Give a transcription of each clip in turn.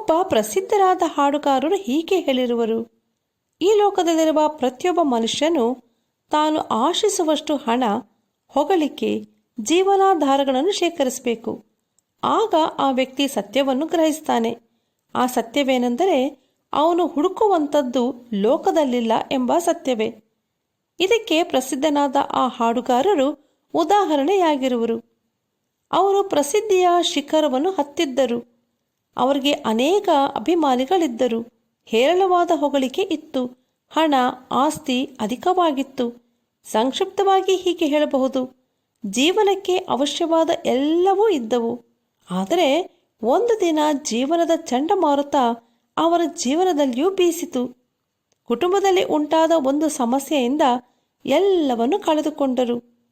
ಒಬ್ಬ ಪ್ರಸಿದ್ಧರಾದ ಹಾಡುಗಾರರು ಹೀಗೆ ಹೇಳಿರುವರು, ಈ ಲೋಕದಲ್ಲಿರುವ ಪ್ರತಿಯೊಬ್ಬ ಮನುಷ್ಯನು ತಾನು ಆಶಿಸುವಷ್ಟು ಹಣ, ಹೊಗಳಿಕೆ, ಜೀವನಾಧಾರಗಳನ್ನು ಶೇಖರಿಸಬೇಕು. ಆಗ ಆ ವ್ಯಕ್ತಿ ಸತ್ಯವನ್ನು ಗ್ರಹಿಸ್ತಾನೆ. ಆ ಸತ್ಯವೇನೆಂದರೆ ಅವನು ಹುಡುಕುವಂಥದ್ದು ಲೋಕದಲ್ಲಿಲ್ಲ ಎಂಬ ಸತ್ಯವೇ. ಇದಕ್ಕೆ ಪ್ರಸಿದ್ಧನಾದ ಆ ಹಾಡುಗಾರರು ಉದಾಹರಣೆಯಾಗಿರುವರು. ಅವರು ಪ್ರಸಿದ್ಧಿಯ ಶಿಖರವನ್ನು ಹತ್ತಿದ್ದರು. ಅವರಿಗೆ ಅನೇಕ ಅಭಿಮಾನಿಗಳಿದ್ದರು. ಹೇರಳವಾದ ಹೊಗಳಿಕೆ ಇತ್ತು. ಹಣ, ಆಸ್ತಿ ಅಧಿಕವಾಗಿತ್ತು. ಸಂಕ್ಷಿಪ್ತವಾಗಿ ಹೀಗೆ ಹೇಳಬಹುದು, ಜೀವನಕ್ಕೆ ಅವಶ್ಯವಾದ ಎಲ್ಲವೂ ಇದ್ದವು. ಆದರೆ ಒಂದು ದಿನ ಜೀವನದ ಚಂಡಮಾರುತ ಅವರ ಜೀವನದಲ್ಲಿಯೂ ಬೀಸಿತು. ಕುಟುಂಬದಲ್ಲಿ ಉಂಟಾದ ಒಂದು ಸಮಸ್ಯೆಯಿಂದ ಎಲ್ಲವನ್ನು ಕಳೆದುಕೊಂಡರು.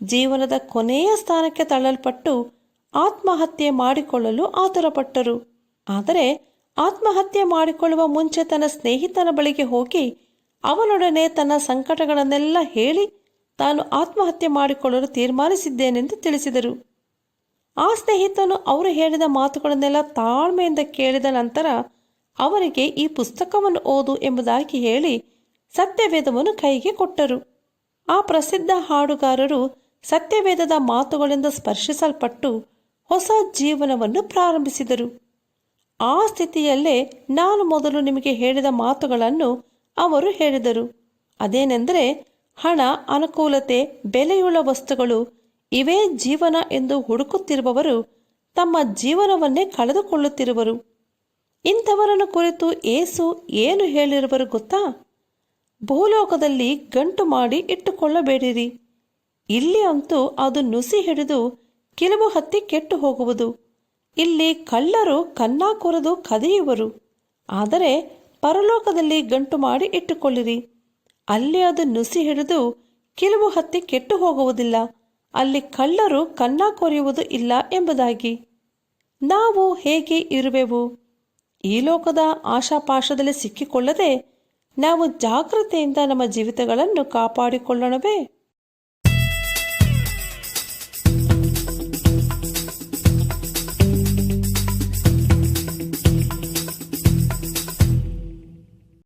ಜೀವನದ ಕೊನೆಯ ಸ್ಥಾನಕ್ಕೆ ತಳ್ಳಲ್ಪಟ್ಟು ಆತ್ಮಹತ್ಯೆ ಮಾಡಿಕೊಳ್ಳಲು ಆತುರಪಟ್ಟರು. ಆದರೆ ಆತ್ಮಹತ್ಯೆ ಮಾಡಿಕೊಳ್ಳುವ ಮುಂಚೆ ತನ್ನ ಸ್ನೇಹಿತನ ಬಳಿಗೆ ಹೋಗಿ ಅವನೊಡನೆ ತನ್ನ ಸಂಕಟಗಳನ್ನೆಲ್ಲ ಹೇಳಿ ತಾನು ಆತ್ಮಹತ್ಯೆ ಮಾಡಿಕೊಳ್ಳಲು ತೀರ್ಮಾನಿಸಿದ್ದೇನೆಂದು ತಿಳಿಸಿದರು. ಆ ಸ್ನೇಹಿತನು ಅವರು ಹೇಳಿದ ಮಾತುಗಳನ್ನೆಲ್ಲ ತಾಳ್ಮೆಯಿಂದ ಕೇಳಿದ ನಂತರ ಅವರಿಗೆ ಈ ಪುಸ್ತಕವನ್ನು ಓದು ಎಂಬುದಾಗಿ ಹೇಳಿ ಸತ್ಯವೇದವನ್ನು ಕೈಗೆ ಕೊಟ್ಟರು. ಆ ಪ್ರಸಿದ್ಧ ಹಾಡುಗಾರರು ಸತ್ಯವೇದದ ಮಾತುಗಳಿಂದ ಸ್ಪರ್ಶಿಸಲ್ಪಟ್ಟು ಹೊಸ ಜೀವನವನ್ನು ಪ್ರಾರಂಭಿಸಿದರು. ಆ ಸ್ಥಿತಿಯಲ್ಲೇ ನಾನು ಮೊದಲು ನಿಮಗೆ ಹೇಳಿದ ಮಾತುಗಳನ್ನು ಅವರು ಹೇಳಿದರು. ಅದೇನೆಂದರೆ, ಹಣ, ಅನುಕೂಲತೆ, ಬೆಲೆಯುಳ್ಳ ವಸ್ತುಗಳು ಇವೇ ಜೀವನ ಎಂದು ಹುಡುಕುತ್ತಿರುವವರು ತಮ್ಮ ಜೀವನವನ್ನೇ ಕಳೆದುಕೊಳ್ಳುತ್ತಿರುವರು. ಇಂಥವರನ್ನು ಕುರಿತು ಯೇಸು ಏನು ಹೇಳಿರುವರು ಗೊತ್ತಾ? ಭೂಲೋಕದಲ್ಲಿ ಗಂಟು ಮಾಡಿ ಇಟ್ಟುಕೊಳ್ಳಬೇಡಿರಿ. ಇಲ್ಲಿ ಅಂತೂ ಅದು ನುಸಿ ಹಿಡಿದು ಕಿಲುಬು ಹತ್ತಿ ಕೆಟ್ಟು ಹೋಗುವುದು. ಇಲ್ಲಿ ಕಳ್ಳರು ಕನ್ನ ಕೊರೆದು ಕದಿಯುವರು. ಆದರೆ ಪರಲೋಕದಲ್ಲಿ ಗಂಟು ಮಾಡಿ ಇಟ್ಟುಕೊಳ್ಳಿರಿ. ಅಲ್ಲಿ ಅದು ನುಸಿ ಹಿಡಿದು ಕಿಲುಬು ಹತ್ತಿ ಕೆಟ್ಟು ಹೋಗುವುದಿಲ್ಲ. ಅಲ್ಲಿ ಕಳ್ಳರು ಕನ್ನ ಕೊರೆಯುವುದು ಇಲ್ಲ ಎಂಬುದಾಗಿ. ನಾವು ಹೇಗೆ ಇರುವೆವು? ಈ ಲೋಕದ ಆಶಾಪಾಶದಲ್ಲಿ ಸಿಕ್ಕಿಕೊಳ್ಳದೆ ನಾವು ಜಾಗ್ರತೆಯಿಂದ ನಮ್ಮ ಜೀವಿತಗಳನ್ನು ಕಾಪಾಡಿಕೊಳ್ಳೋಣವೇ?